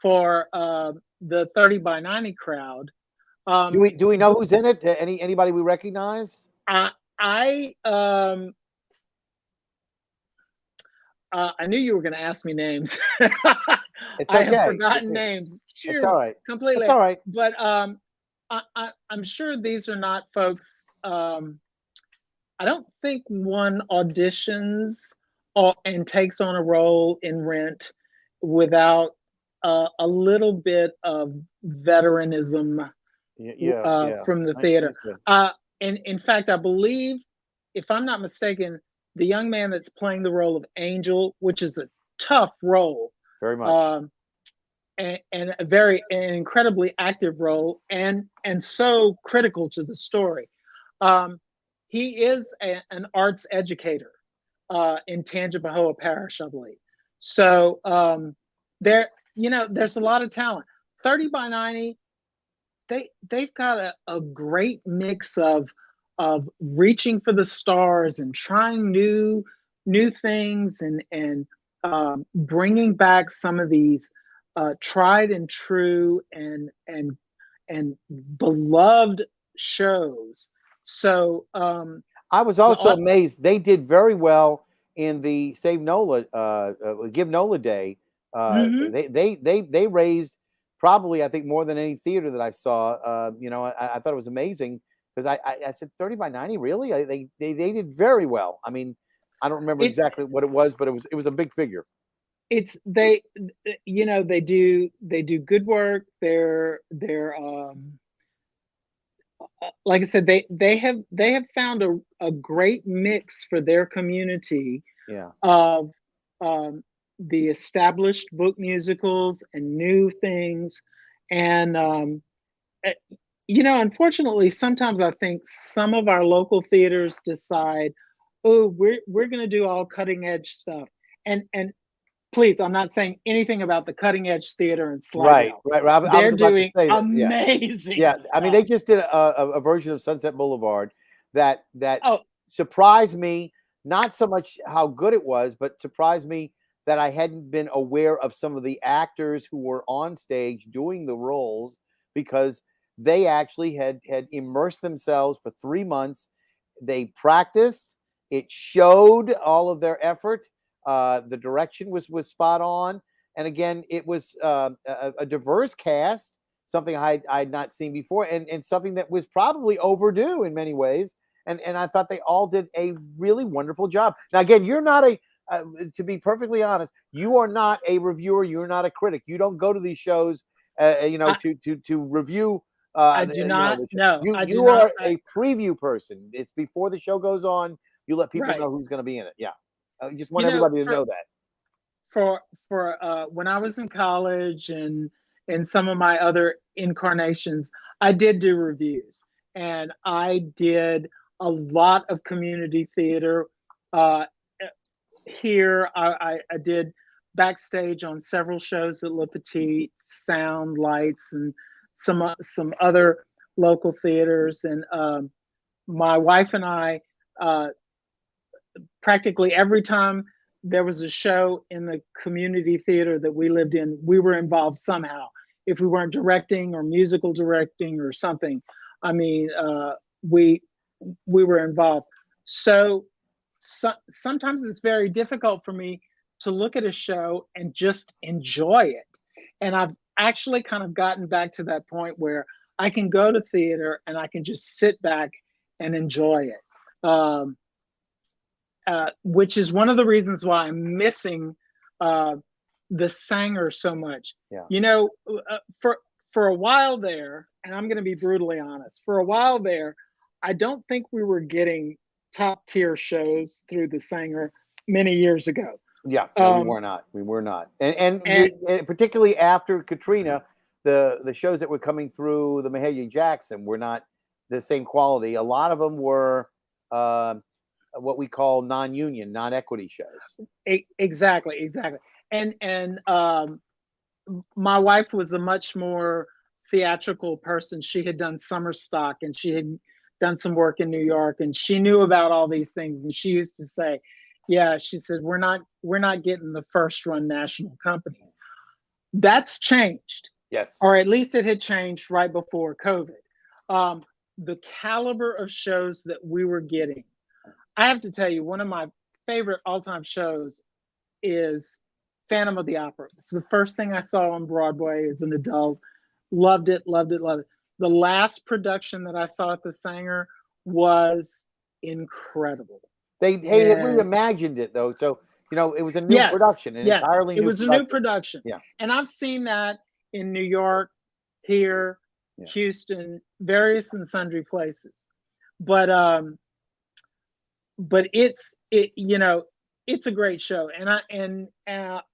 for the 30 by 90 crowd. Do we know The, who's in it? Anybody we recognize? I I knew you were going to ask me names. It's I have okay. forgotten names. It's all Shoot, right. It's completely. all right. But I'm sure these are not folks. I don't think one auditions and takes on a role in Rent without a little bit of veteranism Yeah. from the I theater. understand. And in fact, I believe, if I'm not mistaken, the young man that's playing the role of Angel, which is a tough role, Very much. um, and an incredibly active role, and so critical to the story. Um, he is an arts educator in Tangipahoa Parish, I believe. So there's a lot of talent. 30 by 90, they've got a great mix of reaching for the stars and trying new things, and bringing back some of these tried and true and beloved shows. So I was the also amazed. They did very well in the Save NOLA, Give NOLA Day. Mhm. They raised probably, I think, more than any theater that I saw. I thought it was amazing because I said 30 by 90, really? They did very well. I mean, I don't remember it exactly what it was, but it was a big figure. it's they do good work. They're like I said, they have found a great mix for their community Yeah. of the established book musicals and new things. And eh, unfortunately, sometimes I think some of our local theaters decide, oh, we're going to do all cutting edge stuff. And please, I'm not saying anything about the cutting edge theater in Right, Slidell. right. I was They're about to doing say that. Yeah. amazing Yeah, I mean, they stuff. just did a version of Sunset Boulevard that Oh, surprised me. Not so much how good it was, but surprised me that I hadn't been aware of some of the actors who were on stage doing the roles because they actually had immersed themselves for 3 months. They practiced. It showed all of their effort. The direction was spot on, and again, it was a diverse cast. something I'd not seen before, and something that was probably overdue in many ways. And I thought they all did a really wonderful job. Now, again, you're not to be perfectly honest, you are not a reviewer. You're not a critic. You don't go to these shows, to review. I do not. No, I do you not. are a preview person. It's before the show goes on. You let people Right. know who's going to be in it. Yeah, I just want everybody to know that. For when I was in college and in some of my other incarnations, I did do reviews, and I did a lot of community theater. Here, I did backstage on several shows at Le Petit, Sound, Lights, and some other local theaters. And my wife and I, practically every time there was a show in the community theater that we lived in, we were involved somehow. If we weren't directing or musical directing or something, I mean, we were involved. So sometimes it's very difficult for me to look at a show and just enjoy it. And I've actually kind of gotten back to that point where I can go to theater and I can just sit back and enjoy it. Which is one of the reasons why I'm missing the Sanger so much. Yeah. You know, for a while there, and I'm going to be brutally honest, for a while there, I don't think we were getting top tier shows through the Sanger many years ago. Yeah, no, we were not. We were not, and particularly after Katrina, the shows that were coming through the Mahalia Jackson were not the same quality. A lot of them were what we call non-union, non-equity shows. Exactly. And my wife was a much more theatrical person. She had done summer stock and she had done some work in New York, and she knew about all these things. And she used to say, yeah, she said, we're not getting the first run national companies. That's changed. Yes. Or at least it had changed right before COVID. The caliber of shows that we were getting, I have to tell you, one of my favorite all-time shows is Phantom of the Opera. It's the first thing I saw on Broadway as an adult. Loved it. The last production that I saw at the Sanger was incredible. They had reimagined it though, so it was a new production, entirely new. It was a new production. Yeah, and I've seen that in New York, here, Houston, various and sundry places. But it's a great show, and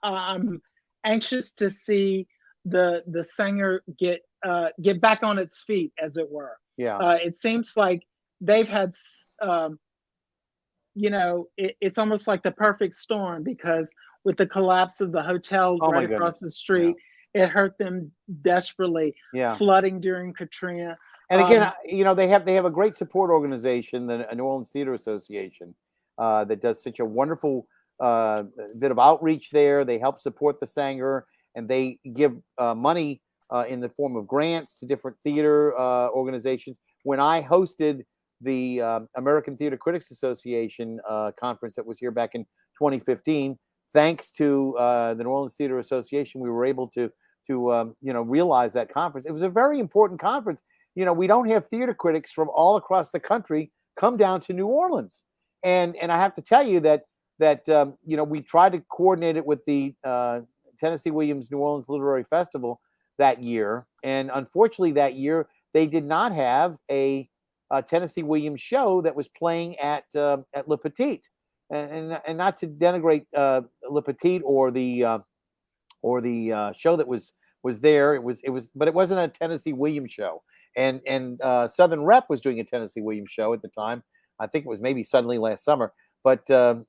I'm anxious to see the Sanger get back on its feet, as it were. Yeah. It seems like they've had, it's almost like the perfect storm, because with the collapse of the hotel right across the street, it hurt them desperately. Yeah. Flooding during Katrina. And again, they have a great support organization, the New Orleans Theater Association, that does such a wonderful bit of outreach there. They help support the Sanger, and they give money in the form of grants to different theater organizations. When I hosted the American Theater Critics Association conference that was here back in 2015, thanks to the New Orleans Theater Association, we were able to realize that conference. It was a very important conference. We don't have theater critics from all across the country come down to New Orleans, and I have to tell you that we tried to coordinate it with the Tennessee Williams New Orleans Literary Festival that year, and unfortunately that year they did not have a Tennessee Williams show that was playing at Le Petit, and not to denigrate Le Petit or the show that was there. It was, but it wasn't a Tennessee Williams show. And Southern Rep was doing a Tennessee Williams show at the time. I think it was maybe suddenly last summer. But the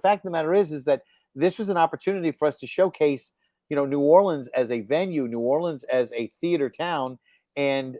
fact of the matter is that this was an opportunity for us to showcase, New Orleans as a venue, New Orleans as a theater town, and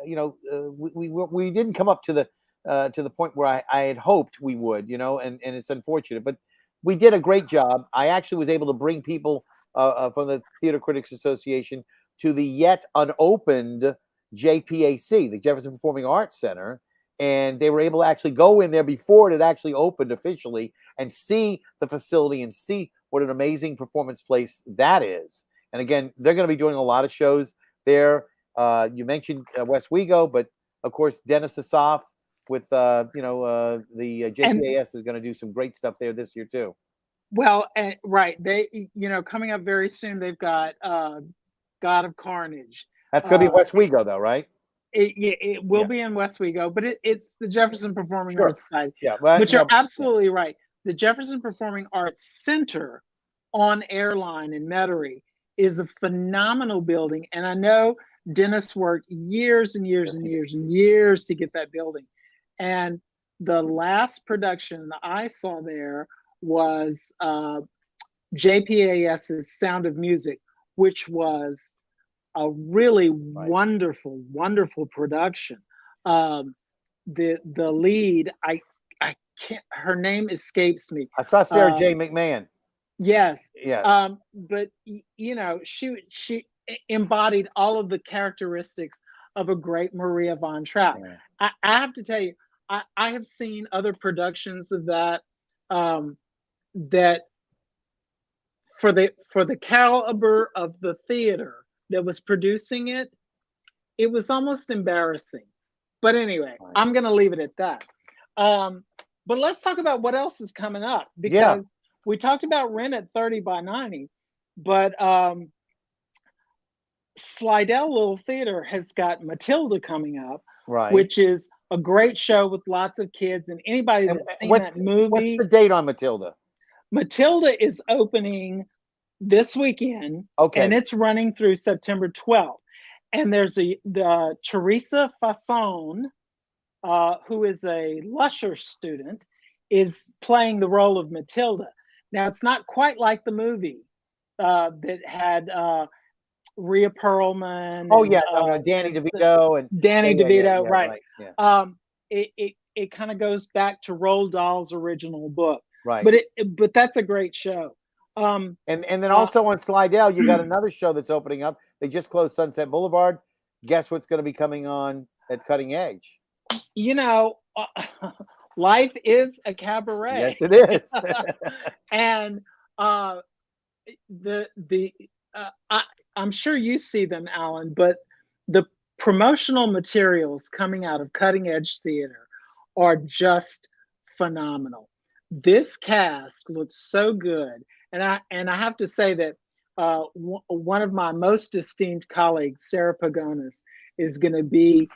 we didn't come up to the point where I had hoped we would, and it's unfortunate, but we did a great job. I actually was able to bring people from the Theater Critics Association to the yet unopened JPAC, the Jefferson Performing Arts Center, and they were able to actually go in there before it had actually opened officially and see the facility and see what an amazing performance place that is. And again, they're going to be doing a lot of shows there. You mentioned West Wego, but of course, Dennis Asaf with the JPAS is going to do some great stuff there this year too. Well, and right, they coming up very soon. They've got God of Carnage. That's going to be West Wego, though, right? It will be in West Wego, but it's the Jefferson Performing Arts Society. Yeah, well, but you're absolutely right. The Jefferson Performing Arts Center on Airline in Metairie is a phenomenal building, and I know Dennis worked years and years and years and years to get that building. And the last production that I saw there was JPAS's Sound of Music, which was a really wonderful, wonderful production. The lead, I can't, her name escapes me. I saw Sarah J. McMahon. Yes. Yeah. But she embodied all of the characteristics of a great Maria von Trapp. Yeah. I have to tell you, I have seen other productions of that that for the caliber of the theater that was producing it, it was almost embarrassing. But anyway, I'm going to leave it at that. But let's talk about what else is coming up, because we talked about Rent at 30 by 90, but Slidell Little Theater has got Matilda coming up, which is a great show with lots of kids, and anybody that's seen that movie. What's the date on Matilda? Matilda is opening this weekend, and it's running through September 12th. And there's the Teresa Fasson, who is a Lusher student, is playing the role of Matilda. Now, it's not quite like the movie that had Rhea Perlman. Danny DeVito and Danny DeVito, right? Yeah. It kind of goes back to Roald Dahl's original book, right? But that's a great show. And then also on Slidell, you got another show that's opening up. They just closed Sunset Boulevard. Guess what's going to be coming on at Cutting Edge? Life is a cabaret. Yes, it is. And I'm sure you see them, Alan, but the promotional materials coming out of Cutting Edge Theater are just phenomenal. This cast looks so good, and I have to say that one of my most esteemed colleagues, Sarah Pagonis, is going to be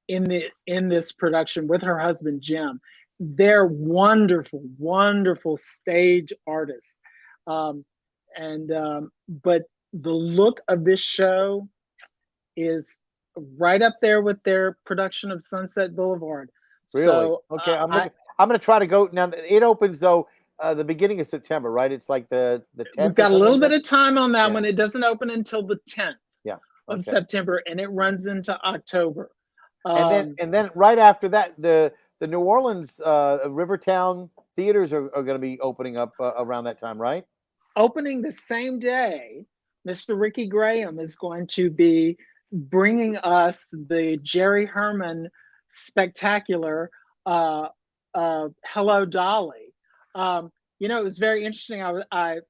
in this production with her husband Jim. They're wonderful, wonderful stage artists, but the look of this show is right up there with their production of Sunset Boulevard. Really? So, okay, I'm going to try to go now. It opens though the beginning of September, right? It's like the 10th. We've got a little bit of time on that one. It doesn't open until the 10th of September, and it runs into October. And then right after that, the New Orleans Rivertown theaters are going to be opening up around that time, right? Opening the same day, Mr. Ricky Graham is going to be bringing us the Jerry Herman spectacular Hello, Dolly. It was very interesting. I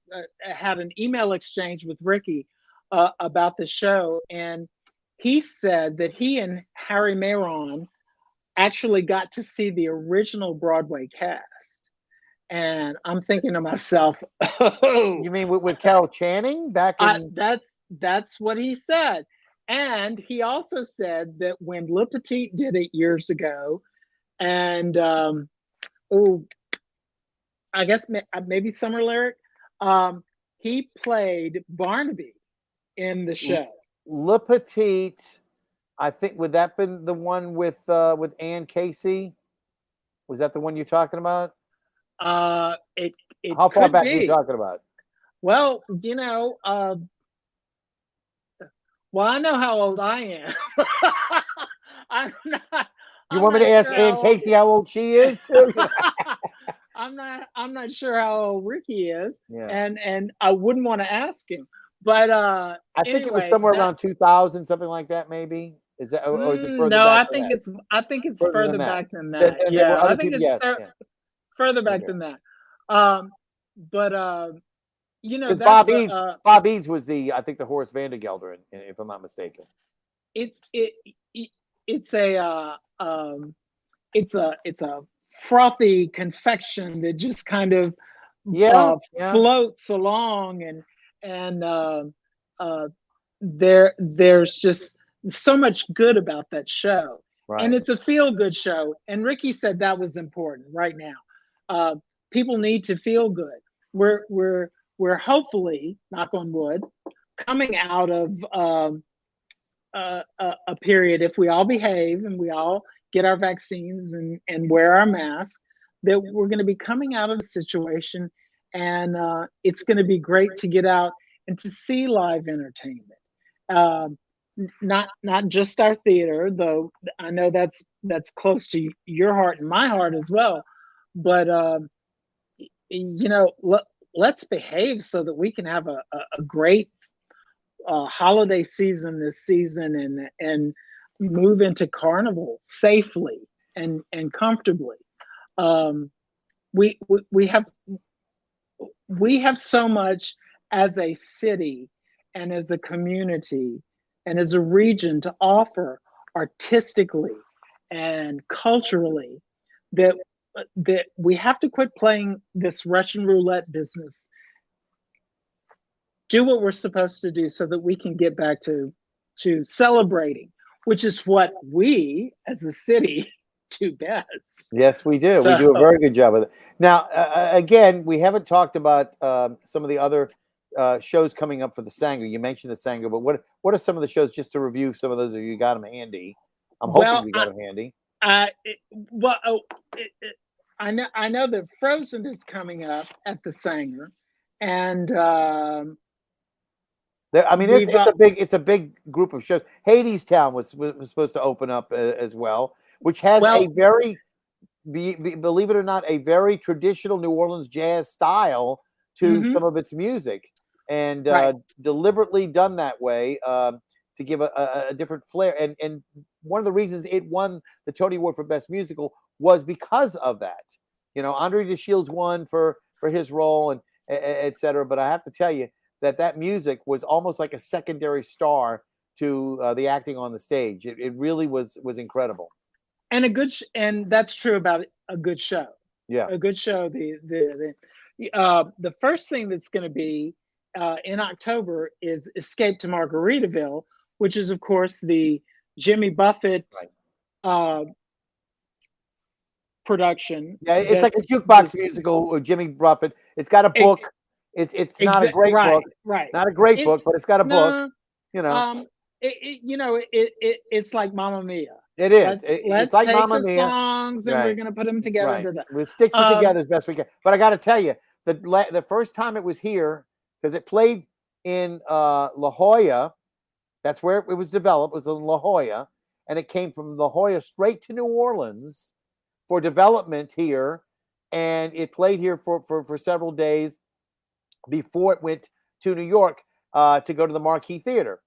had an email exchange with Ricky about the show, and he said that he and Harry Mayron actually got to see the original Broadway cast. And I'm thinking to myself, oh, you mean with Carol Channing back in? That's what he said. And he also said that when Le Petit did it years ago, and I guess maybe Summer Lyric, he played Barnaby in the show. Le Petit, I think, would that been the one with Ann Casey? Was that the one you're talking about? It How far back are you talking about? Well, I know how old I am. You want me to ask Ann Casey how old she is too? I'm not sure how old Ricky is, yeah. and I wouldn't want to ask him. But I think it was somewhere around 2000, something like that, maybe. Is that, or is it further back? I think it's further back than that. I think it's further back than that. You know, Because that's Bob Eads was I think the Horace Vandergelder, if I'm not mistaken. it's it, it it's a frothy confection that just kind of Yeah, yeah, floats along, and uh, there's just so much good about that show, and right. it's a feel good show. And Ricky said that was important right now. Uh, People need to feel good. We're hopefully, knock on wood, coming out of a period, if we all behave and we all get our vaccines and wear our masks, that we're going to be coming out of the situation, and it's going to be great to get out and to see live entertainment. Um, not just our theater, though I know that's close to your heart and my heart as well. But you know, let's behave so that we can have a great holiday season this season, and move into Carnival safely and comfortably. Um, we have so much as a city and as a community and as a region to offer artistically and culturally, that we have to quit playing this Russian roulette business, do what we're supposed to do so that we can get back to celebrating, which is what we as a city do best. Yes, we do. We So, do a very good job with it. Now, again, we haven't talked about some of the other shows coming up for the Sanger. You mentioned the Sanger, but what are some of the shows, just to review some of those? If you got them handy, I'm hoping well, you got them handy. well, I know that Frozen is coming up at the Sanger, and I mean, we've it's a big group of shows. Hades Town was supposed to open up as well, which has a well, very believe it or not, a very traditional New Orleans jazz style to mhm, some of its music, and right. deliberately done that way to give a different flair. And one of the reasons it won the Tony Award for Best Musical was because of that. You know, Andre DeShields won for his role, and et cetera. But I have to tell you that music was almost like a secondary star to the acting on the stage. It really was incredible. And and that's true about a good show. Yeah. A good show. The first thing that's going to be in October is Escape to Margaritaville, which is of course the Jimmy Buffett Right. uh, production. Yeah, it's like a jukebox musical with Jimmy Buffett. It's got a book. It's not a great right, book. right. Not a great book, It's but it's got a book. no, You know, you know, it's like Mamma Mia. it is. It's Let's like take Mamma the Mia. songs and we're Right. gonna put them together. Right. We'll stitch it Um, together as best we can. But I got to tell you, the first time it was here, because it played in La Jolla. That's where it was developed. It was in La Jolla, and it came from La Jolla straight to New Orleans for development here, and it played here for several days before it went to New York to go to the Marquee Theater.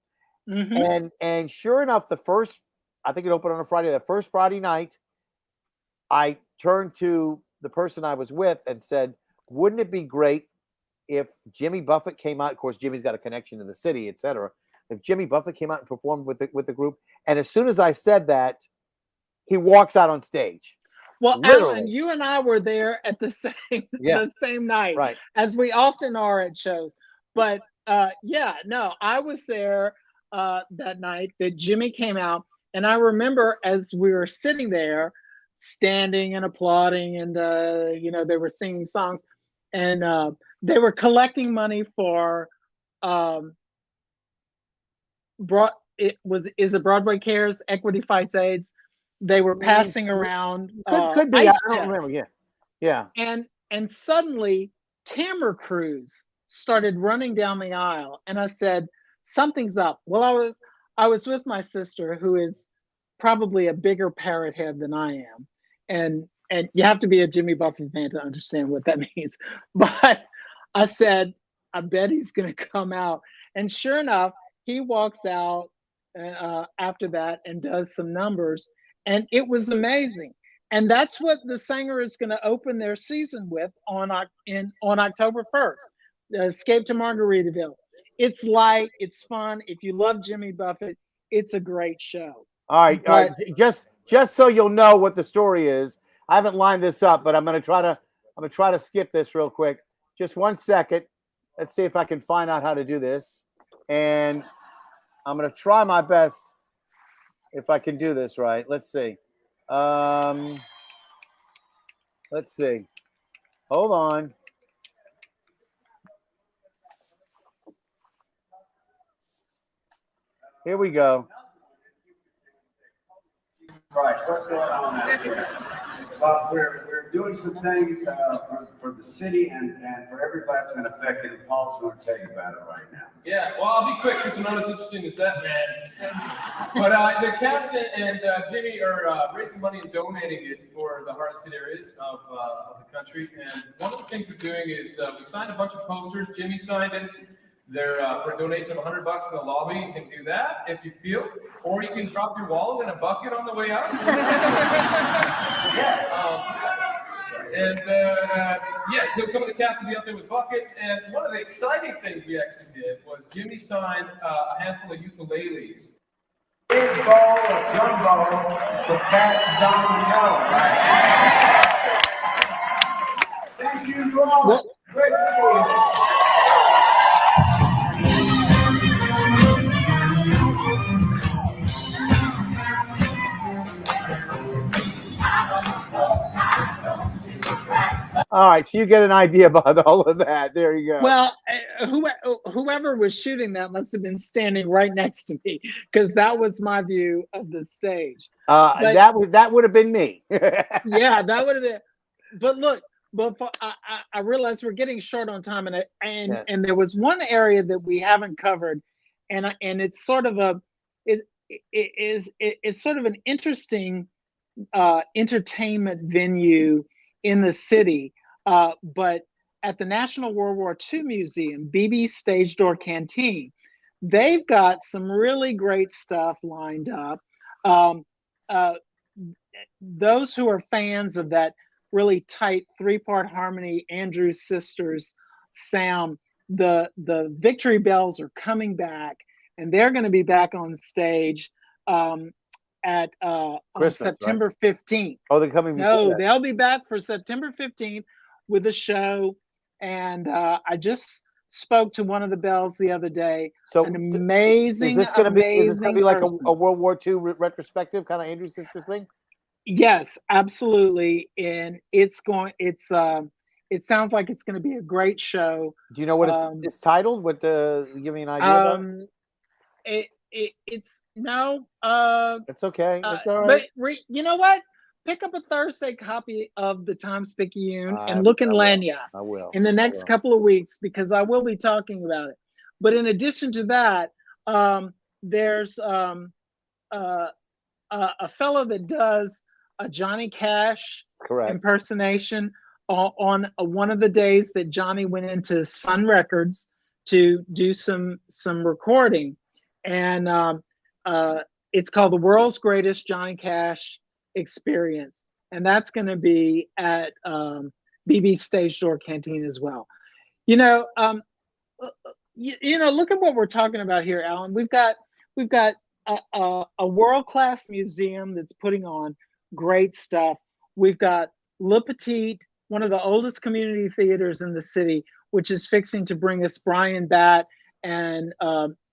mhm. And sure enough, I think it opened on a Friday. The first Friday night, I turned to the person I was with and said, "Wouldn't it be great if Jimmy Buffett came out?" Of course, Jimmy's got a connection to the city, et cetera. If Jimmy Buffett came out and performed with the group, and as soon as I said that, he walks out on stage, Well, Alan, literally. you and I were there at the same Yeah, the same night, right. as we often are at shows. But yeah, no, I was there that night that Jimmy came out, and I remember as we were sitting there, standing and applauding, and you know, they were singing songs, and they were collecting money for um, broad. It was is it Broadway Cares, Equity Fights AIDS. They were Mm, passing around could be. I ice don't remember. chests, Yeah, yeah. and suddenly camera crews started running down the aisle, and I said, something's up. Well, I was with my sister, who is probably a bigger parrot head than I am, and you have to be a Jimmy Buffett fan to understand what that means. But I said, I bet he's going to come out, and sure enough, he walks out after that and does some numbers, and it was amazing. And that's what the Sanger is going to open their season with on October 1st. Escape to Margaritaville. It's light, it's fun. If you love Jimmy Buffett, it's a great show. All right, all right. But Just so you'll know what the story is, I haven't lined this up, but I'm gonna try to skip this real quick. Just 1 second. Let's see if I can find out how to do this, and I'm gonna try my best if I can do this right. Let's see. Let's see. Hold on. Here we go. Right, what's going on out here? But we're doing some things for the city and for everybody that's been affected, and Paul's going to tell you about it right now. Yeah, well, I'll be quick because I'm not as interesting as that man. But the cast and Jimmy are raising money and donating it for the hardest hit areas of the country. And one of the things we're doing is we signed a bunch of posters. Jimmy signed it. They're for a donation of $100 in the lobby. You can do that if you feel, or you can drop your wallet in a bucket on the way out. So some of the cast will be out there with buckets. And one of the exciting things we actually did was Jimmy signed a handful of ukuleles. Big ball of gumbo to pass down the Thank you all. Great news. All right, so you get an idea about all of that. There you go. well, whoever was shooting that must have been standing right next to me, because that was my view of the stage. That would have been me. Yeah, that would have been. But look, I realize we're getting short on time, and there was one area that we haven't covered, and it's sort of it's sort of an interesting entertainment venue in the city. But at the National World War II Museum, BB Stage Door Canteen, they've got some really great stuff lined up. Those who are fans of that really tight 3-part harmony Andrews Sisters sound, the Victory Bells are coming back, and they're going to be back on stage on September 15th. Oh, they're coming. No, they'll be back for September 15th with a show. And I just spoke to one of the Bells the other day. So an amazing, is this going to be like person. a World War II retrospective kind of Andrew Sisters thing? Yes, absolutely. And it sounds like it's going to be a great show. Do you know what it's titled? Give me an idea about it? It's no. It's okay. It's all right. But you know what? Pick up a Thursday copy of the Times-Picayune and look in Lanyard. I will. In the next couple of weeks, because I will be talking about it. But in addition to that, there's a fellow that does a Johnny Cash impersonation on one of the days that Johnny went into Sun Records to do some recording. And it's called The World's Greatest Johnny Cash Experience. And that's going to be at BB Stage Door Canteen as well. Look at what we're talking about here, Alan. We've got a world-class museum that's putting on great stuff. We've got Le Petit, one of the oldest community theaters in the city, which is fixing to bring us Brian Batt and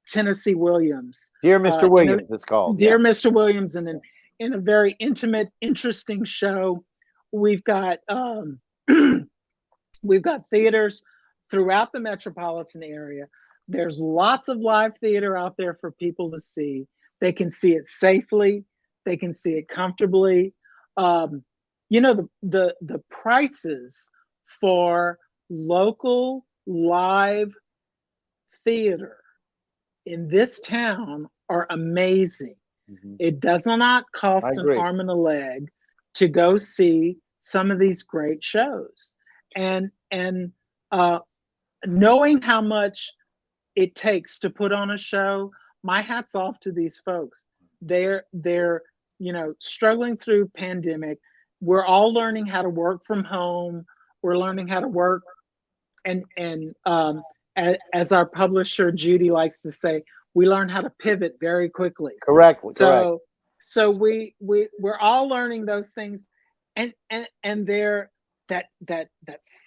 Tennessee Williams. Dear Mr. Williams, it's called. Dear Mr. Williams, and in a very intimate, interesting show. We've got we've got theaters throughout the metropolitan area. There's lots of live theater out there for people to see. They can see it safely. They can see it comfortably. The prices for local live theater in this town are amazing. Mm-hmm. It does not cost an arm and a leg to go see some of these great shows. And knowing how much it takes to put on a show, my hat's off to these folks. They're struggling through pandemic. We're all learning how to work from home. We're learning how to work as our publisher Judy likes to say, we learn how to pivot very quickly. Correct. So we're all learning those things, and they're that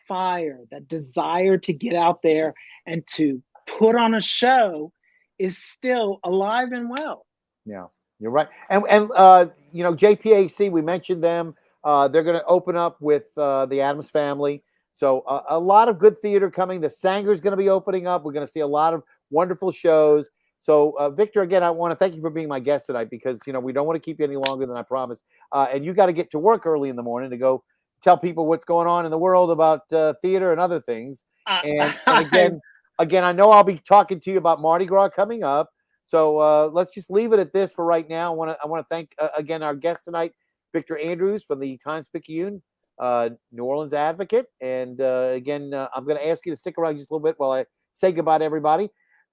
fire, that desire to get out there and to put on a show is still alive and well. Yeah, you're right. And JPAC, we mentioned them. They're going to open up with the Addams Family. So a lot of good theater coming. The Sanger's going to be opening up. We're going to see a lot of wonderful shows. So Victor, again, I want to thank you for being my guest tonight, because we don't want to keep you any longer than I promised. And you got to get to work early in the morning to go tell people what's going on in the world about theater and other things. And again, I know I'll be talking to you about Mardi Gras coming up. So let's just leave it at this for right now. I want to thank again our guest tonight, Victor Andrews from the Times-Picayune, New Orleans Advocate. And again, I'm going to ask you to stick around just a little bit while I say goodbye to everybody.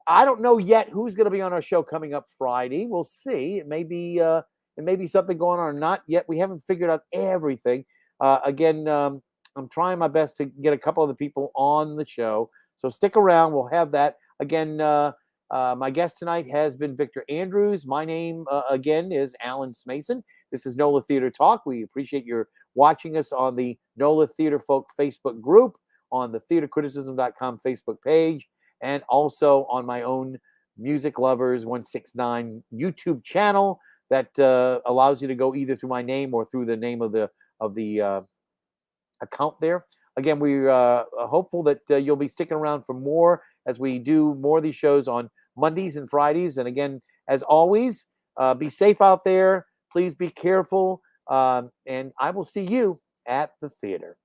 I don't know yet who's going to be on our show coming up Friday. We'll see. It may be something going on or not yet. We haven't figured out everything. Again, I'm trying my best to get a couple of the people on the show. So stick around. We'll have that. Again, my guest tonight has been Victor Andrews. My name, again, is Alan Smason. This is NOLA Theater Talk. We appreciate your watching us on the NOLA Theater Folk Facebook group, on the theatercriticism.com Facebook page, and also on my own Music Lovers 169 YouTube channel that allows you to go either through my name or through the name of the account there. Again, we're hopeful that you'll be sticking around for more as we do more of these shows on Mondays and Fridays. And again, as always, be safe out there. Please be careful. And I will see you at the theater.